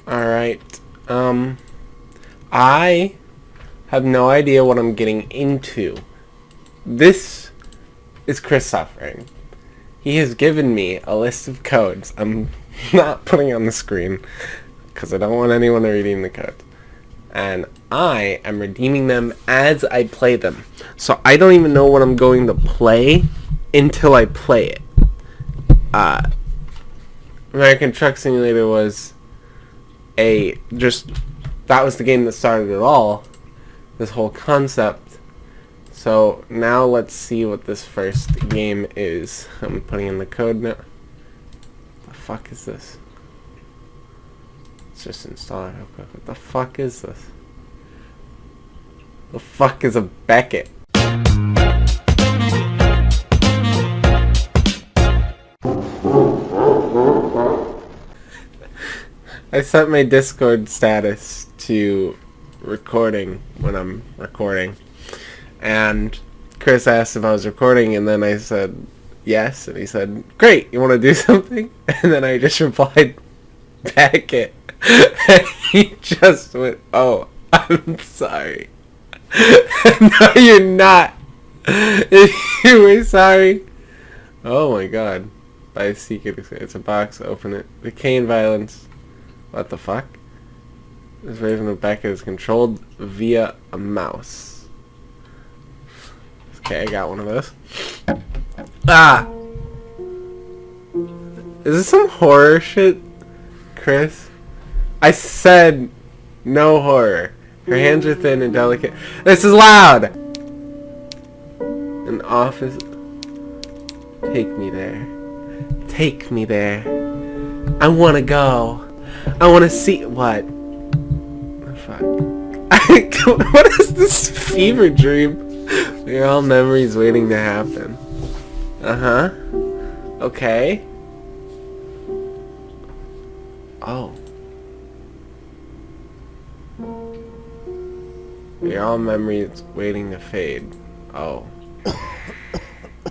Alright. I have no idea what I'm getting into. This is Kris suffering. He has given me a list of codes. I'm not putting on the screen because I don't want anyone reading the code. And I am redeeming them as I play them. So I don't even know what I'm going to play until I play it. American Truck Simulator was that was the game that started it all. This whole concept. So now let's see what this first game is. I'm putting in the code now. The fuck is this? Let's just install it real quick. What the fuck is this? The fuck is a Beckett? I set my Discord status to recording when I'm recording. And Kris asked if I was recording, and then I said yes, and he said, "Great, you want to do something?" And then I just replied, "Beckett." And he just went, "Oh, I'm sorry." No, you're not. You were sorry. Oh my god. By secret, it's a box, open it. Decay and violence. What the fuck? This version of Beckett is controlled via a mouse. Okay, I got one of those. Ah! Is this some horror shit, Kris? I said no horror. Her hands are thin and delicate. This is loud! An office. Take me there. Take me there. I wanna go. I wanna see. What? The fuck? What is this fever dream? They're all memories waiting to happen. Uh-huh. Okay. Oh. They're all memories waiting to fade. Oh.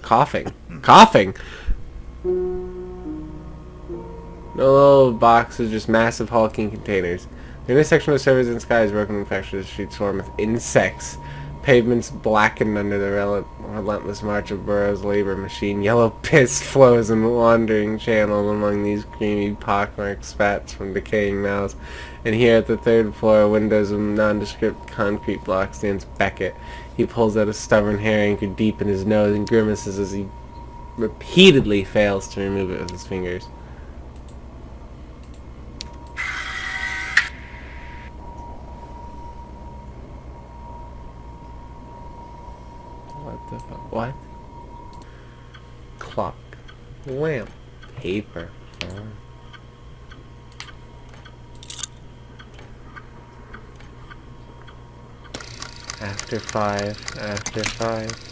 Coughing. Coughing! No little boxes, just massive hulking containers. The intersection of servers and skies broken and fractured. The streets swarm with insects. Pavements blackened under the relentless march of Burroughs' labor machine. Yellow piss flows in wandering channels among these creamy pockmarked spats from decaying mouths. And here at the third floor, windows of nondescript concrete blocks, stands Beckett. He pulls out a stubborn hair anchor deep in his nose and grimaces as he repeatedly fails to remove it with his fingers. What the fuck? What? Clock. Lamp. Paper. Phone. After 5. After 5.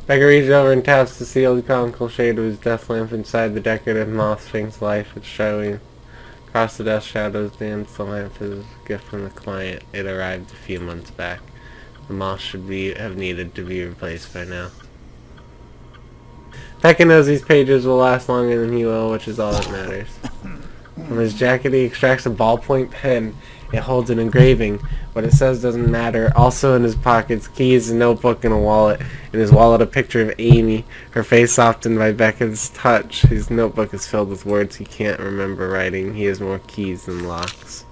Beckett reaches over and taps the sealed conical shade of his death lamp inside the decorative moth sphinx life. It's showing. Across the desk shadows dance. The lamp is a gift from the client. It arrived a few months back. The moth should have needed to be replaced by now. Beckett knows these pages will last longer than he will, which is all that matters. From his jacket he extracts a ballpoint pen. It holds an engraving. What it says doesn't matter. Also in his pockets, keys, a notebook, and a wallet. In his wallet, a picture of Amy, her face softened by Beckett's touch. His notebook is filled with words he can't remember writing. He has more keys than locks.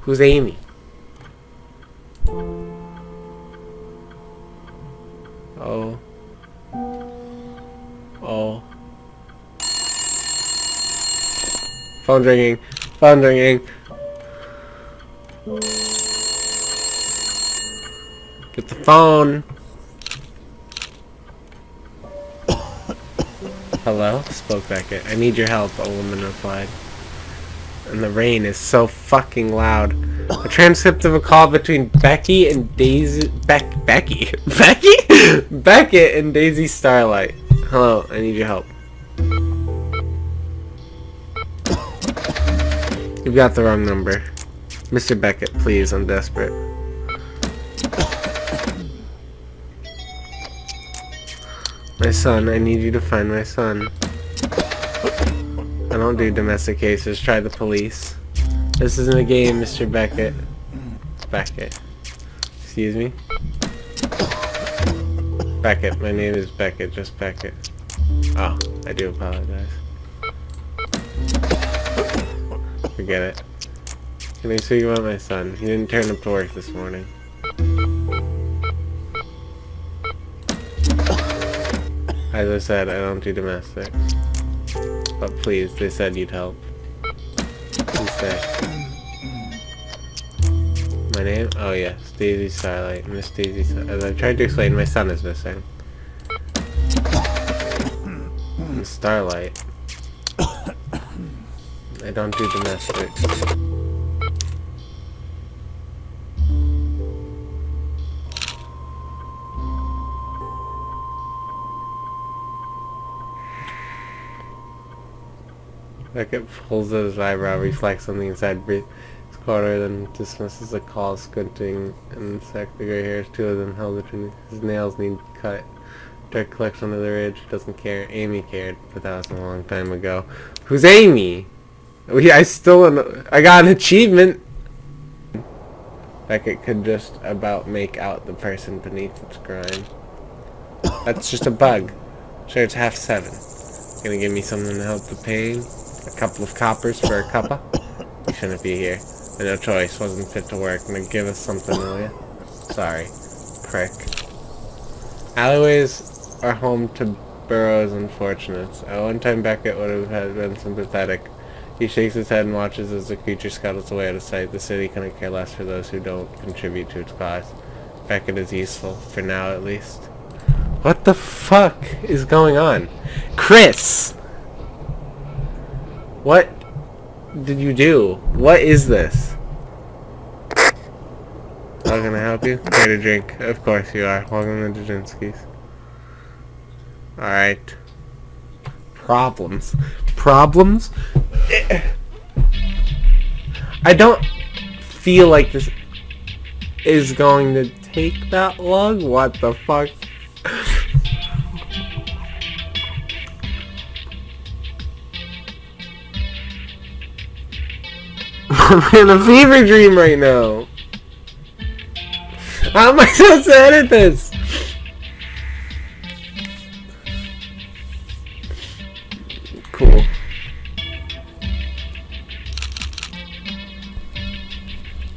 Who's Amy? Oh. Oh. Phone's ringing. Phone's ringing. Get the phone. Hello? Spoke Beckett. I need your help, a woman replied. And the rain is so fucking loud. A transcript of a call between Becky and Daisy... Becky? Beckett and Daisy Starlight. Hello, I need your help. You've got the wrong number. Mr. Beckett, please, I'm desperate. My son, I need you to find my son. I don't do domestic cases. Try the police. This isn't a game, Mr. Beckett. Beckett. Excuse me? Beckett. My name is Beckett. Just Beckett. Oh, I do apologize. Forget it. Can I speak about my son? He didn't turn up to work this morning. As I said, I don't do domestic. But please, they said you'd help. Please stay. My name? Oh yes, Daisy Starlight. Miss Daisy Starlight. As I've tried to explain, my son is missing. And Starlight. I don't do domestic. Beckett pulls at his eyebrow, reflects on the inside his quarter, then dismisses the call, squinting and sack the gray hairs. Two of them held between his nails need cut. Dirk collects under the ridge. Doesn't care. Amy cared, but that was a long time ago. Who's Amy? I got an achievement. Beckett could just about make out the person beneath its grind. That's just a bug. Sure, it's 7:30. Gonna give me something to help the pain? A couple of coppers for a cuppa? You shouldn't be here. No choice. Wasn't fit to work. Gonna give us something, will ya? Sorry. Prick. Alleyways are home to burrows and fortunates. At one time Beckett would have been sympathetic. He shakes his head and watches as the creature scuttles away out of sight. The city couldn't care less for those who don't contribute to its cause. Beckett is useful, for now at least. What the fuck is going on? Kris! What did you do? What is this? How can I help you? Here to drink. Of course you are. Welcome to Dajinski's. Alright. Problems. Problems? I don't feel like this is going to take that long. What the fuck? I'm in a fever dream right now. How am I supposed to edit this? Cool.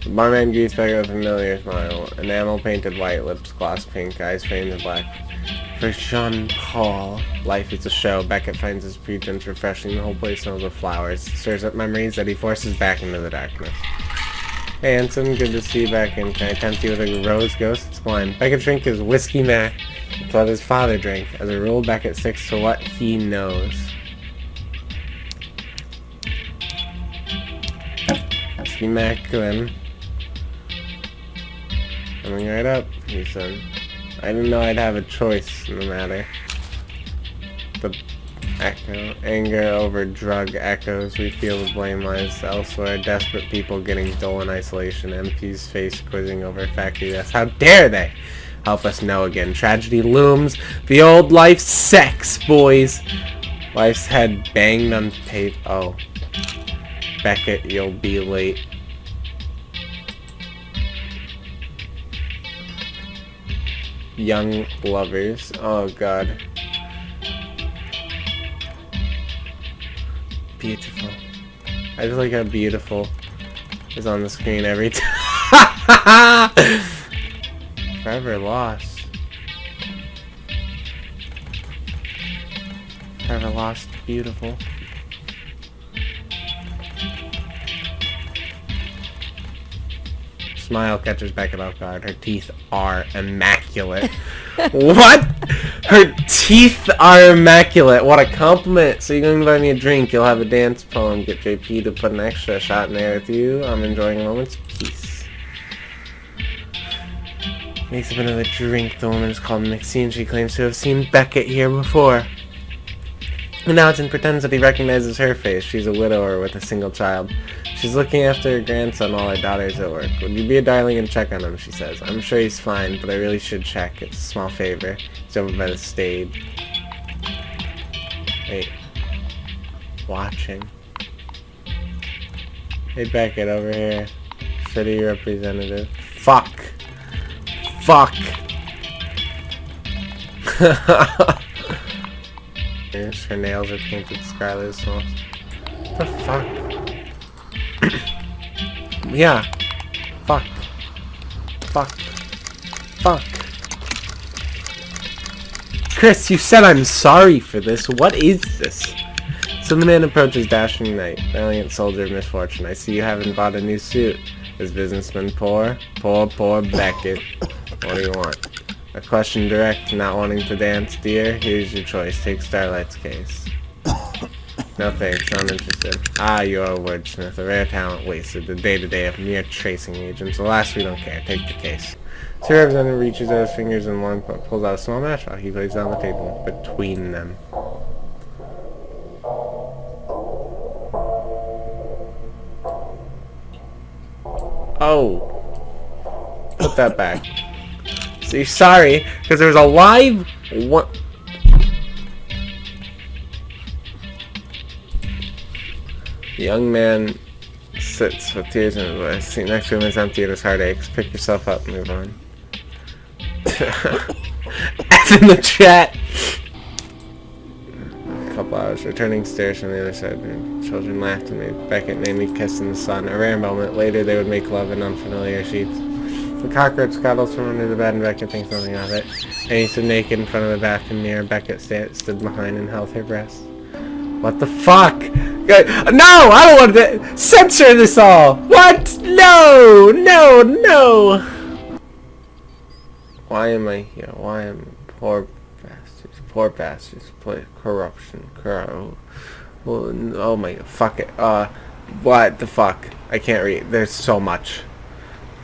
The barman greets back with a familiar smile. Enamel painted white, lips gloss pink, eyes framed in black. For Jean Paul, life is a show. Beckett finds his pretense refreshing. The whole place smells of flowers. Stirs up memories that he forces back into the darkness. Hey, handsome, good to see you back in. Can I tempt you with a rose ghost? It's blind. Beckett's drink is whiskey mac. It's what his father drank. As a rule, Beckett sticks to what he knows. Whiskey mac, then. Coming right up, he said. I didn't know I'd have a choice in the matter. The echo, anger over drug echoes. We feel the blame lies elsewhere. Desperate people getting dull in isolation. MP's face quizzing over factory deaths. How dare they help us know again? Tragedy looms. The old life sex, boys. Life's head banged on tape. Oh. Beckett, you'll be late. Young lovers. Oh god. Beautiful. I just like how beautiful is on the screen every time. Forever lost. Forever lost. Beautiful. Smile catches Beckett off guard. Her teeth are immaculate. What? Her teeth are immaculate. What a compliment. So you're going to buy me a drink. You'll have a dance poem. Get JP to put an extra shot in there with you. I'm enjoying a moment's peace. Makes up another drink. The woman is called Maxine. She claims to have seen Beckett here before. And now Alton pretends that he recognizes her face. She's a widower with a single child. She's looking after her grandson while her daughter's at work. Would you be a darling and check on him, she says. I'm sure he's fine, but I really should check. It's a small favor. He's over by the stage. Wait. watching. Hey Beckett, over here. City representative. Fuck. Fuck. Her nails are painted scarlet sauce. What the fuck? Yeah. Fuck. Fuck. Fuck. Kris, you said I'm sorry for this. What is this? So the man approaches dashing knight, valiant soldier of misfortune. I see you haven't bought a new suit. Is businessman poor? Poor Beckett. What do you want? A question direct, not wanting to dance, dear? Here's your choice. Take Starlight's case. No thanks, not interested. Ah, you're a wordsmith, a rare talent wasted. The day-to-day of mere tracing agents. Alas, we don't care. Take the case. Sir Representative reaches out his fingers and long pulls out a small matchbox. He places it on the table between them. Oh. Put that back. See, sorry, because there's a live one. The young man sits with tears in his eyes. Seat next to him is empty and his heart aches. Pick yourself up and move on. F in the chat! A couple hours. Returning stairs from the other side. The children laughed and made Beckett made me kiss in the sun. A rare moment. Later they would make love in unfamiliar sheets. The cockroach scuttles from under the bed and Beckett thinks nothing of it. And he stood naked in front of the bathroom mirror. Beckett stood behind and held her breast. What the fuck? No! I don't want to censor this all! What? No! No! No! Why am I here? Why am poor bastards? Poor bastards. Corruption. Oh my... Fuck it. What the fuck? I can't read. There's so much.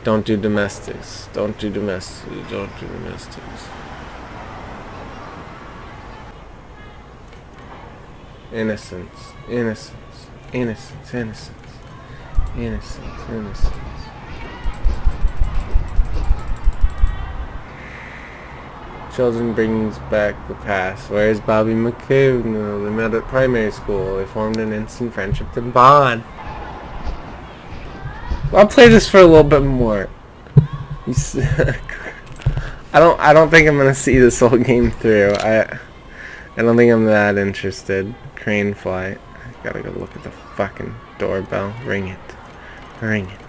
Don't do domestics. Don't do domestics. Don't do domestics. Innocence. Innocence. Innocence. Innocence. Innocence. Innocence. Children brings back the past. Where's Bobby McCabe? No, they met at primary school. They formed an instant friendship and bond. I'll play this for a little bit more. I don't think I'm gonna see this whole game through. I don't think I'm that interested. Crane flight. I gotta go look at the fucking doorbell. Ring it. Ring it.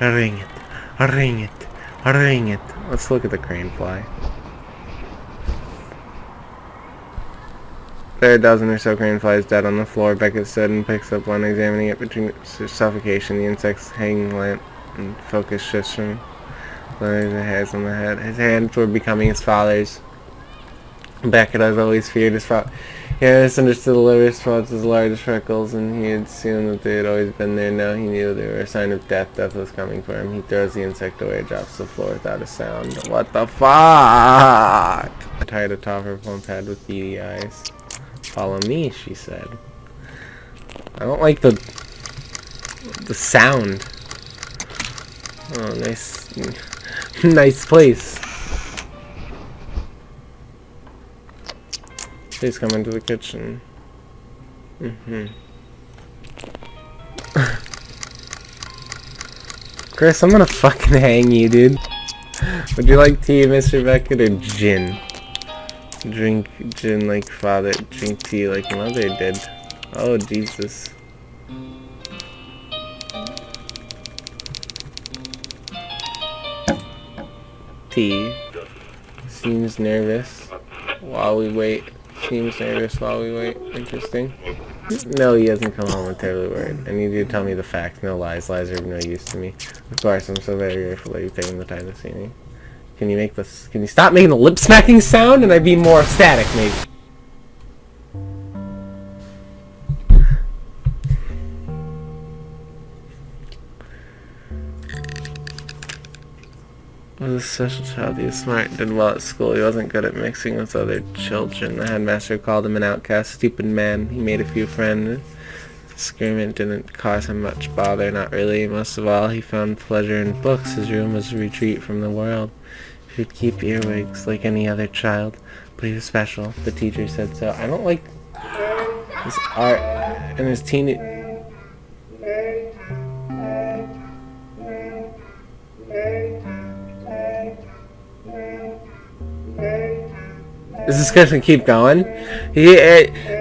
Ring it. Ring it. Ring it. Let's look at the crane fly. There are a dozen or so crane flies dead on the floor. Beckett stood and picks up one, examining it between suffocation. The insect's hanging lamp and focus shifts from the hairs on the head. His hands were becoming his father's. Beckett has always feared his father. He had misunderstood the liver spots as large as freckles, and he had assumed that they had always been there. Now he knew they were a sign of death. Death was coming for him. He throws the insect away, drops to the floor without a sound. What the fuck? Tied atop her plump head with beady eyes. Follow me, she said. I don't like the sound. Oh, nice, nice place. Please come into the kitchen. Kris, I'm gonna fucking hang you, dude. Would you like tea, Mr. Beckett, or gin? Drink gin like father, drink tea like mother did. Oh, Jesus. Tea. Seems nervous while we wait. Seems nervous while we wait. Interesting. No, he hasn't come home. I'm terribly worried. I need you to tell me the facts. No lies. Lies are of no use to me. Of course, I'm so very grateful that you've taken the time to see me. Can you make this? Can you stop making the lip smacking sound and I'd be more ecstatic, maybe? Was a special child. He was smart, did well at school. He wasn't good at mixing with other children. The headmaster called him an outcast, stupid man. He made a few friends. Disagreement didn't cause him much bother, not really. Most of all, he found pleasure in books. His room was a retreat from the world. He'd keep earwigs like any other child, but he was special. The teacher said so. I don't like... His art and his teeny. Is this gonna keep going?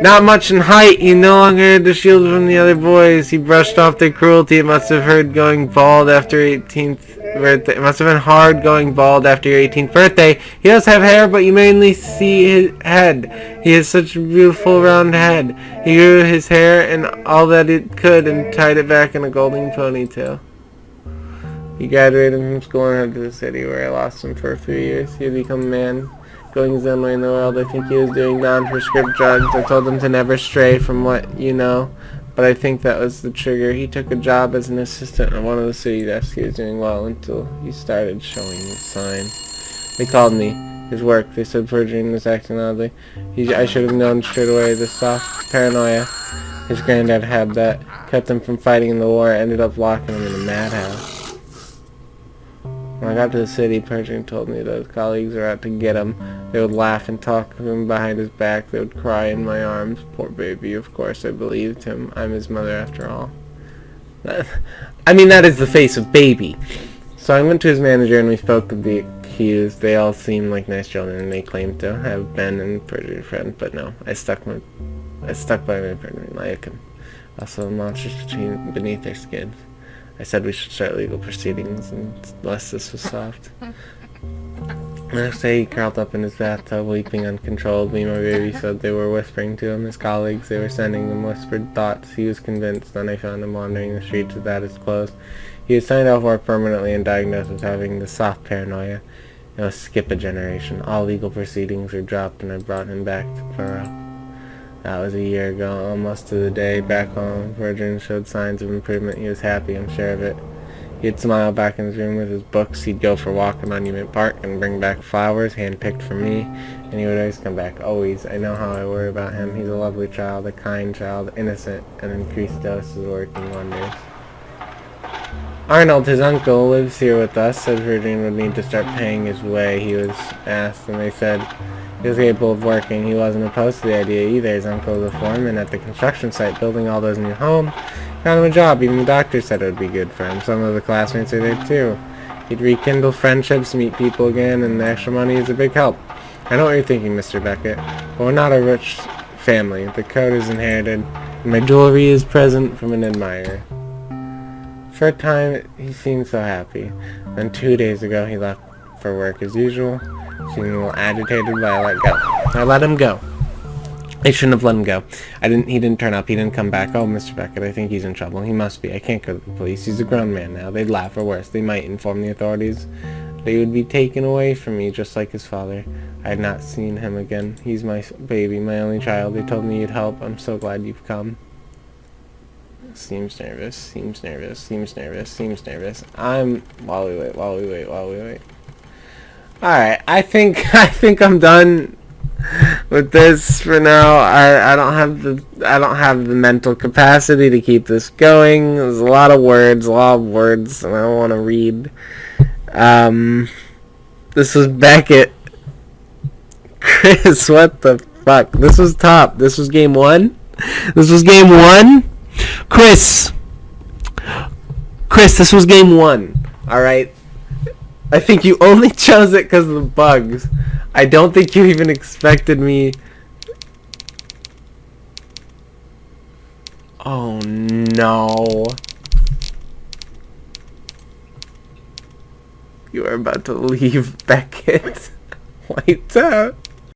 Not much in height. He no longer had the shield from the other boys. He brushed off their cruelty. It must have hurt going bald after 18th birthday. It must have been hard going bald after your 18th birthday. He does have hair, but you mainly see his head. He has such a beautiful round head. He grew his hair and all that it could and tied it back in a golden ponytail. He graduated from school and headed to the city, where I lost him for a few years. He had become a man, going his own way in the world. I think he was doing non-prescribed drugs. I told him to never stray from what you know, but I think that was the trigger. He took a job as an assistant on one of the city desks. He was doing well until he started showing the sign. They called me. His work. They said perjury was acting oddly. I should have known straight away. The soft paranoia. His granddad had that. Kept him from fighting in the war. Ended up locking him in a madhouse. When I got to the city, Pershing told me that his colleagues were out to get him. They would laugh and talk to him behind his back. They would cry in my arms. Poor baby. Of course, I believed him. I'm his mother after all. I mean, that is the face of baby. So I went to his manager and we spoke of the accused. They all seemed like nice children and they claimed to have been a perjury friend. But no, I stuck by my perjury like him. Also, monsters beneath their skins. I said we should start legal proceedings unless this was solved. The next day he curled up in his bathtub, weeping uncontrollably. My baby said they were whispering to him, his colleagues. They were sending him whispered thoughts. He was convinced. Then I found him wandering the streets without his clothes. He was signed off work permanently and diagnosed with having the soft paranoia. It was skip a generation. All legal proceedings were dropped and I brought him back to Pearl. That was a year ago, almost to the day. Back home, Virgin showed signs of improvement. He was happy, I'm sure of it. He'd smile back in his room with his books. He'd go for a walk in Monument Park and bring back flowers, hand-picked for me. And he would always come back, always. I know how I worry about him. He's a lovely child, a kind child, innocent, and increased doses working wonders. Arnold, his uncle, lives here with us. Said Virgin would need to start paying his way. He was asked, and they said he was capable of working. He wasn't opposed to the idea either. His uncle was a foreman at the construction site, building all those new homes. Found him a job. Even the doctor said it would be good for him. Some of the classmates are there too. He'd rekindle friendships, meet people again, and the extra money is a big help. I know what you're thinking, Mr. Beckett, but we're not a rich family. The coat is inherited, and my jewelry is present from an admirer. For a time, he seemed so happy. Then 2 days ago, he left for work as usual. Seeming a little agitated, but I let go. I let him go. I shouldn't have let him go. He didn't turn up. He didn't come back. Oh, Mr. Beckett, I think he's in trouble. He must be. I can't go to the police. He's a grown man now. They'd laugh, or worse, they might inform the authorities. They would be taken away from me, just like his father. I had not seen him again. He's my baby, my only child. They told me you'd help. I'm so glad you've come. Seems nervous. Seems nervous. Seems nervous. Seems nervous. While we wait. Alright, I think I'm done with this for now. I don't have the mental capacity to keep this going. There's a lot of words, and I don't want to read. This was Beckett. Kris, what the fuck? This was top. This was game one. Kris, this was game one. Alright? I think you only chose it because of the bugs. I don't think you even expected me. Oh no. You are about to leave Beckett. Lights out.